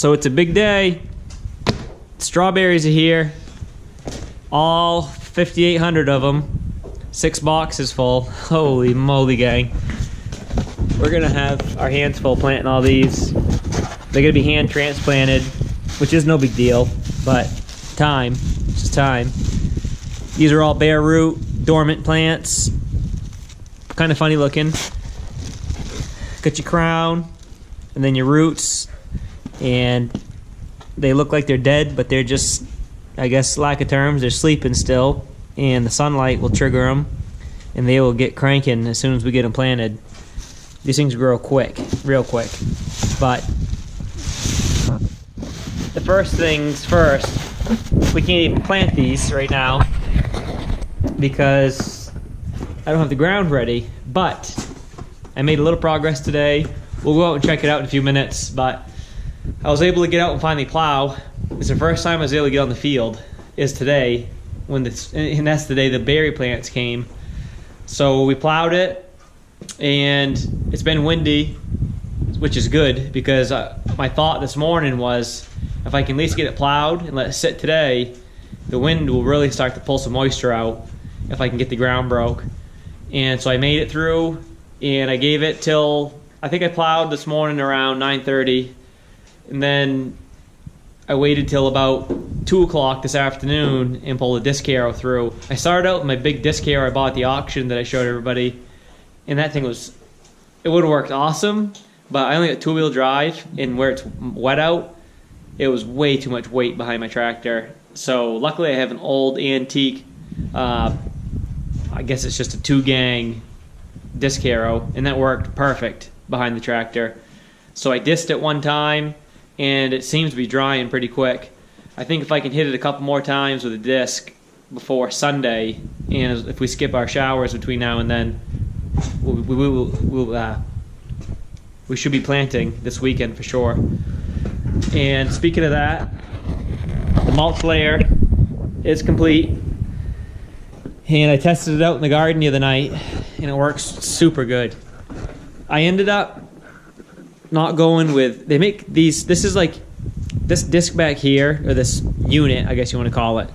So it's a big day. Strawberries are here. All 5,800 of them. 6 boxes full. Holy moly, gang. We're gonna have our hands full planting all these. They're gonna be hand transplanted, which is no big deal, but time, it's just time. These are all bare root, dormant plants. Kind of funny looking. Got your crown, and then your roots, and they look like they're dead, but they're just, I guess, lack of terms, they're sleeping still, and the sunlight will trigger them, and they will get cranking as soon as we get them planted. These things grow quick, real quick. But the first things first, we can't even plant these right now because I don't have the ground ready, but I made a little progress today. We'll go out and check it out in a few minutes, but I was able to get out and finally plow. It's the first time I was able to get on the field is today, and that's the day the berry plants came. So we plowed it, and it's been windy, which is good because my thought this morning was if I can at least get it plowed and let it sit today, the wind will really start to pull some moisture out if I can get the ground broke. And so I made it through, and I gave it till, I think I plowed this morning around 9:30, and then I waited till about 2 o'clock this afternoon and pulled a disc harrow through. I started out with my big disc harrow I bought at the auction that I showed everybody, and that thing was, it would have worked awesome, but I only got 2-wheel drive, and where it's wet out, it was way too much weight behind my tractor. So luckily I have an old antique, I guess it's just a 2-gang disc harrow, and that worked perfect behind the tractor. So I dissed it one time, and it seems to be drying pretty quick. I think if I can hit it a couple more times with a disc before Sunday, and if we skip our showers between now and then, we should be planting this weekend for sure. And speaking of that, the Malt Slayer is complete, and I tested it out in the garden the other night, and it works super good. I ended up not going with, they make these, this is like, this disc back here, or this unit, I guess you want to call it,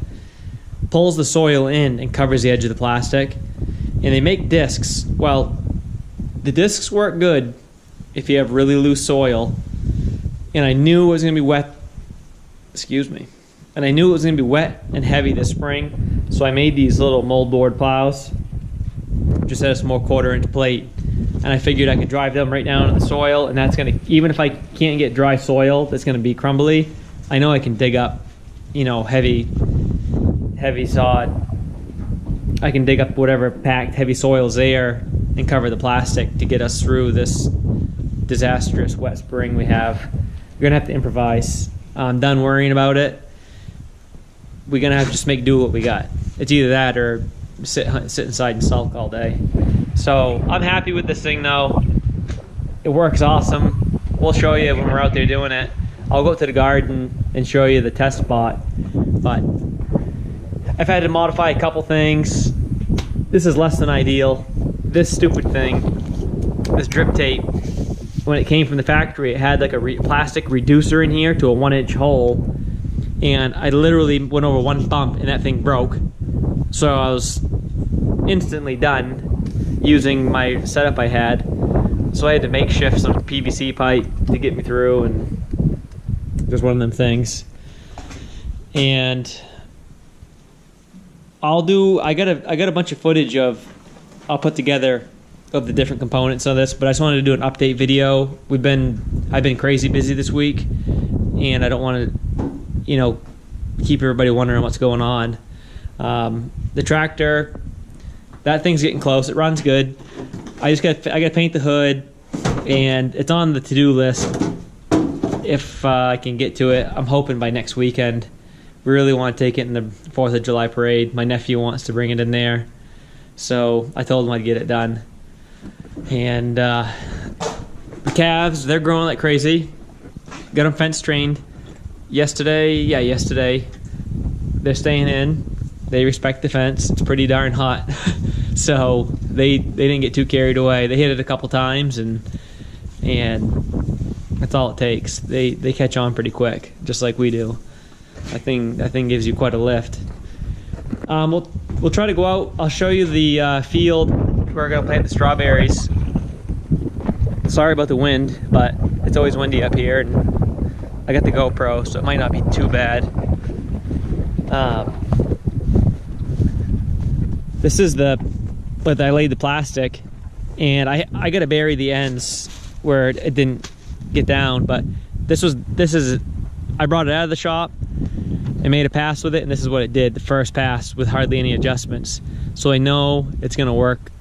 pulls the soil in and covers the edge of the plastic. And they make discs, well, the discs work good if you have really loose soil. And I knew it was going to be wet, excuse me, and I knew it was going to be wet and heavy this spring, so I made these little moldboard plows, just had a small 1/4-inch plate, and I figured I could drive them right down in the soil, and that's going to, even if I can't get dry soil that's going to be crumbly, I know I can dig up, you know, heavy sod. I can dig up whatever packed heavy soil is there and cover the plastic to get us through this disastrous wet spring we have. We're gonna have to improvise. I'm done worrying about it. We're gonna have to just make do what we got. It's either that or sit inside and sulk all day. So I'm happy with this thing though. It works awesome. We'll show you when we're out there doing it. I'll go to the garden and show you the test spot. But I've had to modify a couple things. This is less than ideal. This stupid thing, this drip tape, when it came from the factory, it had like a plastic reducer in here to a 1-inch hole, and I literally went over one bump and that thing broke. So I was instantly done using my setup I had. So I had to makeshift some PVC pipe to get me through, and just one of them things. And I got a bunch of footage I'll put together of the different components of this, but I just wanted to do an update video. I've been crazy busy this week, and I don't want to, you know, keep everybody wondering what's going on. The tractor, that thing's getting close. It runs good. I got to paint the hood, and it's on the to-do list. If I can get to it, I'm hoping by next weekend. We really want to take it in the 4th of July parade. My nephew wants to bring it in there, so I told him I'd get it done. And the calves, they're growing like crazy. Got them fence trained yesterday. They're staying in. They respect the fence. It's pretty darn hot. So they didn't get too carried away. They hit it a couple times, and That's all it takes. They catch on pretty quick, just like we do. That thing gives you quite a lift. We'll try to go out. I'll show you the field where we're gonna plant the strawberries. Sorry about the wind, but it's always windy up here, and I got the GoPro, so it might not be too bad. This is but I laid the plastic, and I gotta bury the ends where it didn't get down, but this is I brought it out of the shop and made a pass with it, and this is what it did, the first pass with hardly any adjustments. So I know it's gonna work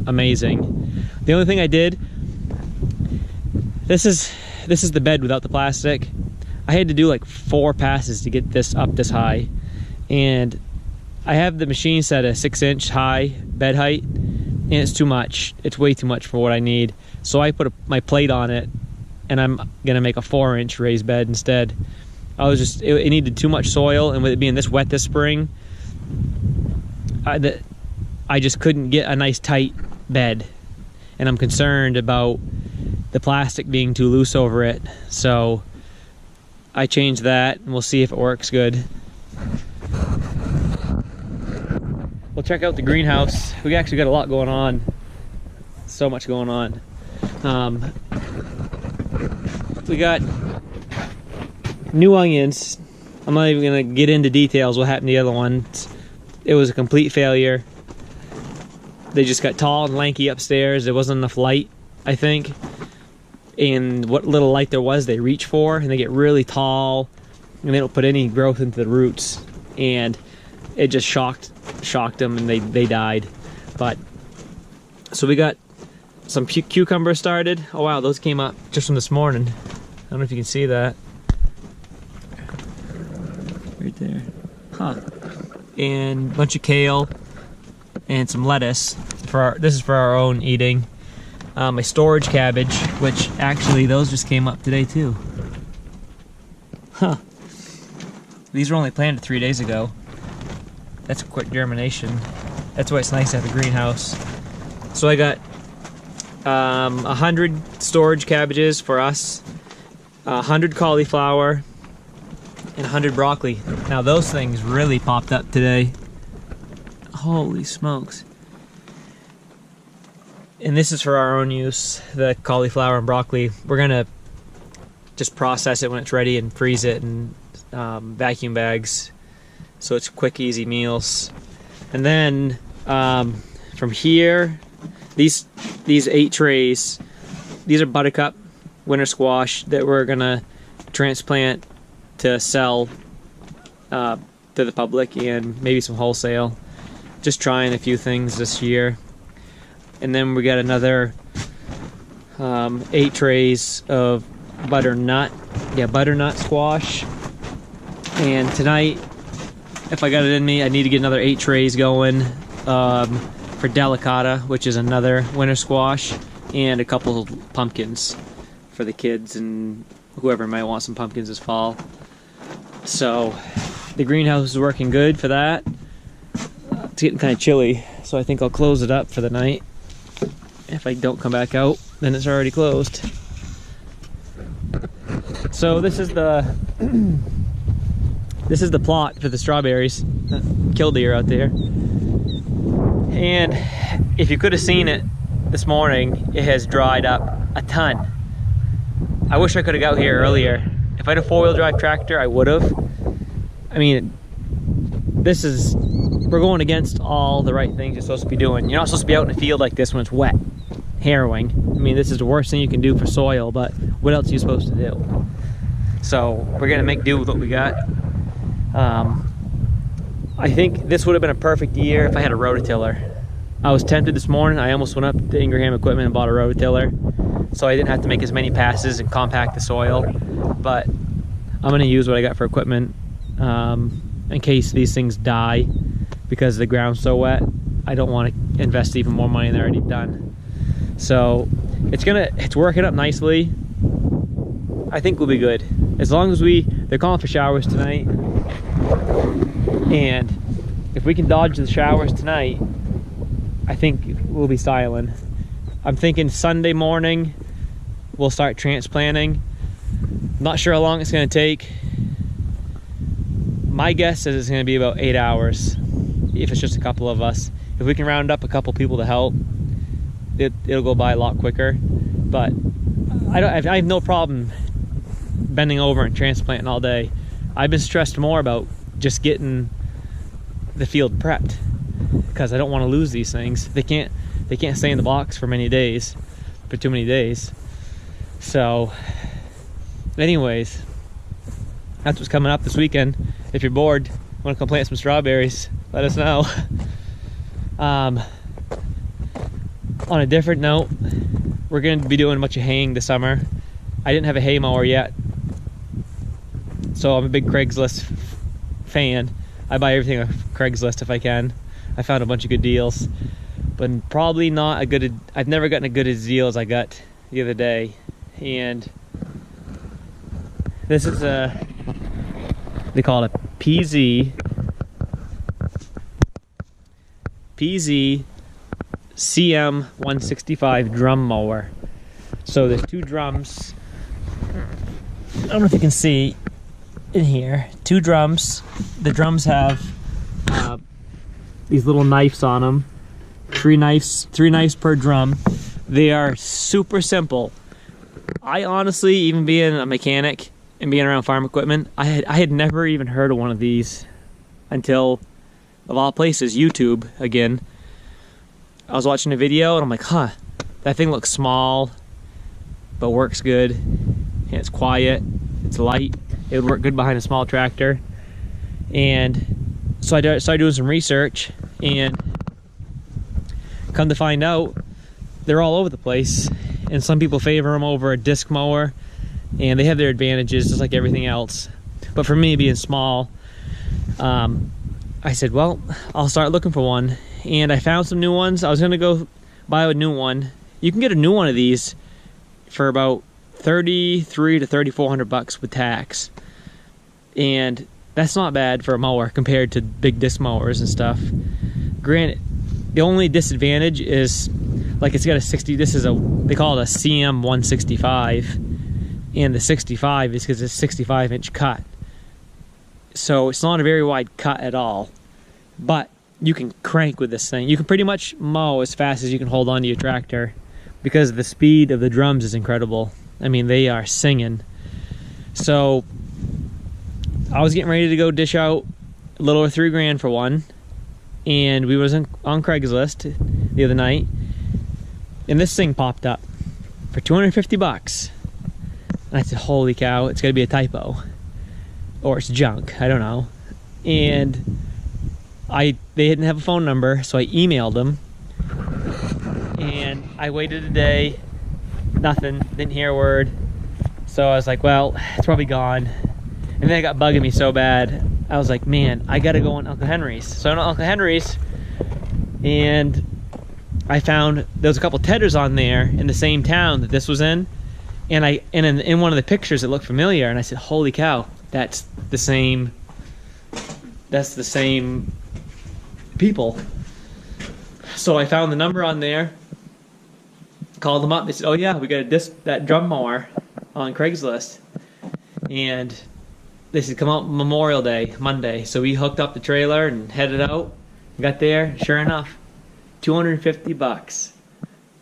amazing. The only thing I did, this is the bed without the plastic. I had to do like 4 passes to get this up this high, and I have the machine set at 6-inch high bed height, and it's too much. It's way too much for what I need. So I put my plate on it, and I'm gonna make a 4-inch raised bed instead. It needed too much soil, and with it being this wet this spring, I just couldn't get a nice tight bed, and I'm concerned about the plastic being too loose over it. So I changed that, and we'll see if it works good. We'll check out the greenhouse. We actually got a lot going on. So much going on. We got new onions. I'm not even gonna get into details what happened to the other ones. It was a complete failure. They just got tall and lanky upstairs. There wasn't enough light, I think. And what little light there was, they reach for, and they get really tall, and they don't put any growth into the roots. And it just shocked them, and they died. But so we got some cucumbers started. Oh wow, those came up just from this morning. I don't know if you can see that. Right there. Huh. And a bunch of kale and some lettuce. This is for our own eating. My storage cabbage, which actually those just came up today too. Huh. These were only planted 3 days ago. That's a quick germination. That's why it's nice to have a greenhouse. So I got 100 storage cabbages for us, 100 cauliflower, and 100 broccoli. Now those things really popped up today. Holy smokes. And this is for our own use, the cauliflower and broccoli. We're gonna just process it when it's ready and freeze it in vacuum bags, so it's quick, easy meals. And then from here, these 8 trays, these are buttercup winter squash that we're gonna transplant to sell to the public and maybe some wholesale. Just trying a few things this year. And then we got another 8 trays of butternut squash. And tonight, if I got it in me, I need to get another 8 trays going for delicata, which is another winter squash, and a couple of pumpkins for the kids and whoever might want some pumpkins this fall. So the greenhouse is working good for that. It's getting kind of chilly, so I think I'll close it up for the night. If I don't come back out, then it's already closed. So this is the plot for the strawberries. Killdeer out there. And if you could have seen it this morning, it has dried up a ton. I wish I could have got here earlier. If I had a 4-wheel drive tractor, I would have. I mean, we're going against all the right things you're supposed to be doing. You're not supposed to be out in a field like this when it's wet. Harrowing. I mean, this is the worst thing you can do for soil, but what else are you supposed to do? So we're gonna make do with what we got. I think this would have been a perfect year if I had a rototiller. I was tempted this morning. I almost went up to Ingraham Equipment and bought a rototiller, so I didn't have to make as many passes and compact the soil. But I'm gonna use what I got for equipment in case these things die because the ground's so wet. I don't want to invest even more money than they're already done. So it's working up nicely. I think we'll be good. As long as they're calling for showers tonight. And if we can dodge the showers tonight, I think we'll be styling. I'm thinking Sunday morning we'll start transplanting. Not sure how long it's going to take. My guess is it's going to be about 8 hours if it's just a couple of us. If we can round up a couple people to help, it'll go by a lot quicker. But I have no problem bending over and transplanting all day. I've been stressed more about just getting the field prepped because I don't want to lose these things. They can't stay in the box for too many days. So anyways, that's what's coming up this weekend. If you're bored, want to come plant some strawberries, let us know. On a different note, we're going to be doing a bunch of haying this summer. I didn't have a hay mower yet, so I'm a big Craigslist fan. I buy everything on Craigslist if I can. I found a bunch of good deals, but probably not a good. I've never gotten a good deal as I got the other day. And this is they call it a PZ CM 165 drum mower. So there's two drums. I don't know if you can see in here. Two drums. The drums have these little knives on them. Three knives per drum. They are super simple. I honestly, even being a mechanic and being around farm equipment, I had never even heard of one of these until, of all places, YouTube again. I was watching a video and I'm like, huh, that thing looks small, but works good. And it's quiet, it's light. It would work good behind a small tractor. And so I started doing some research, and come to find out, they're all over the place. And some people favor them over a disc mower, and they have their advantages just like everything else. But for me, being small, I said, well, I'll start looking for one. And I found some new ones. I was gonna go buy a new one. You can get a new one of these for about $3,300 to $3,400 with tax. And that's not bad for a mower compared to big disc mowers and stuff. Granted, the only disadvantage is, like, it's got a 60, they call it a CM 165, and the 65 is because it's a 65-inch cut. So it's not a very wide cut at all, but you can crank with this thing. You can pretty much mow as fast as you can hold onto your tractor because the speed of the drums is incredible. I mean, they are singing. So I was getting ready to go dish out a little over $3,000 for one, and we was on Craigslist the other night, and this thing popped up for $250. And I said, holy cow, it's gotta be a typo, or it's junk, I don't know. And they didn't have a phone number, so I emailed them, and I waited a day, nothing, didn't hear a word. So I was like, well, it's probably gone. And then it got bugging me so bad, I was like, man, I gotta go on Uncle Henry's. So I went on Uncle Henry's, and I found there was a couple Tedders on there in the same town that this was in, and in one of the pictures it looked familiar, and I said, holy cow, that's the same people. So I found the number on there, called them up. They said, oh yeah, we got that drum mower on Craigslist, and they said come out Memorial Day, Monday. So we hooked up the trailer and headed out. Got there, sure enough, $250.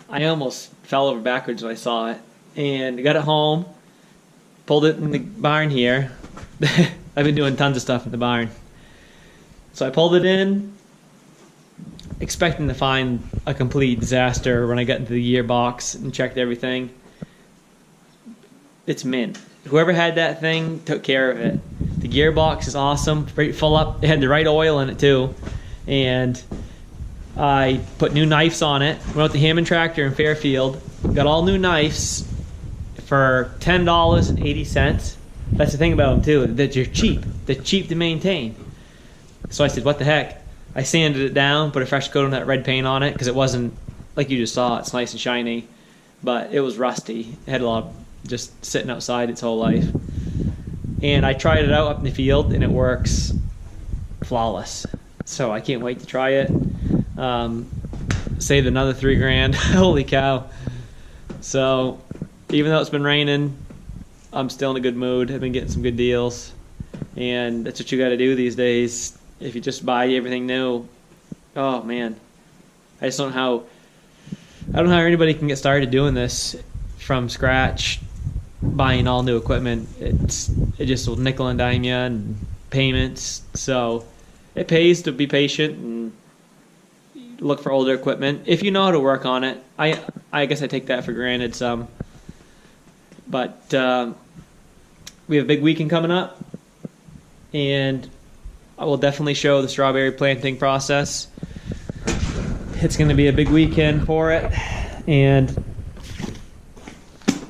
I almost fell over backwards when I saw it, and got it home, pulled it in the barn here. I've been doing tons of stuff in the barn. So I pulled it in, expecting to find a complete disaster when I got into the gearbox and checked everything. It's mint. Whoever had that thing took care of it. The gearbox is awesome, full up. It had the right oil in it too. And I put new knives on it. Went out to Hammond Tractor in Fairfield. Got all new knives for $10.80. That's the thing about them too, that they're cheap. They're cheap to maintain. So I said, what the heck? I sanded it down, put a fresh coat on that red paint on it, because it wasn't, like you just saw, it's nice and shiny, but it was rusty. It had a lot of just sitting outside its whole life. And I tried it out up in the field, and it works flawless. So I can't wait to try it. Saved another $3,000. Holy cow. So even though it's been raining, I'm still in a good mood. I've been getting some good deals, and that's what you got to do these days. If you just buy everything new, oh man, I don't know how anybody can get started doing this from scratch, buying all new equipment. It just will nickel and dime you and payments. So it pays to be patient and look for older equipment if you know how to work on it. I guess I take that for granted some, but we have a big weekend coming up, and I will definitely show the strawberry planting process. It's going to be a big weekend for it, and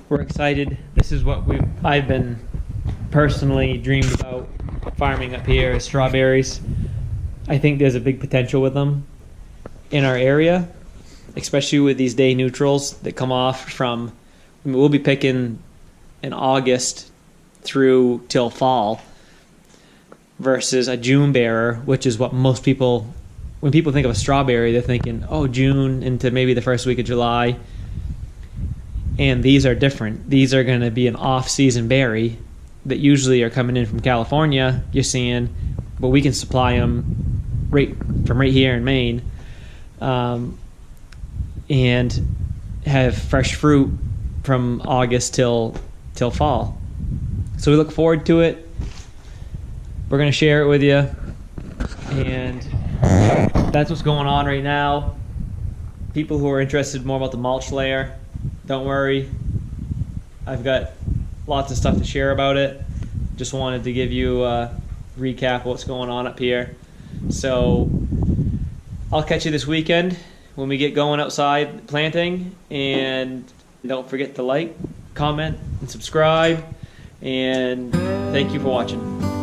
we're excited. This is what I've been personally dreamed about farming up here, is strawberries. I think there's a big potential with them in our area, especially with these day neutrals that come off from, we'll be picking in August through till fall, versus a June bearer, which is what most people, when people think of a strawberry, they're thinking, oh, June into maybe the first week of July. And these are different. These are going to be an off-season berry that usually are coming in from California, you're seeing, but we can supply them right here in Maine, and have fresh fruit from August till fall. So we look forward to it. We're going to share it with you, and that's what's going on right now. People who are interested more about the Malt Slayer, don't worry. I've got lots of stuff to share about it. Just wanted to give you a recap of what's going on up here. So I'll catch you this weekend when we get going outside planting, and don't forget to like, comment, and subscribe, and thank you for watching.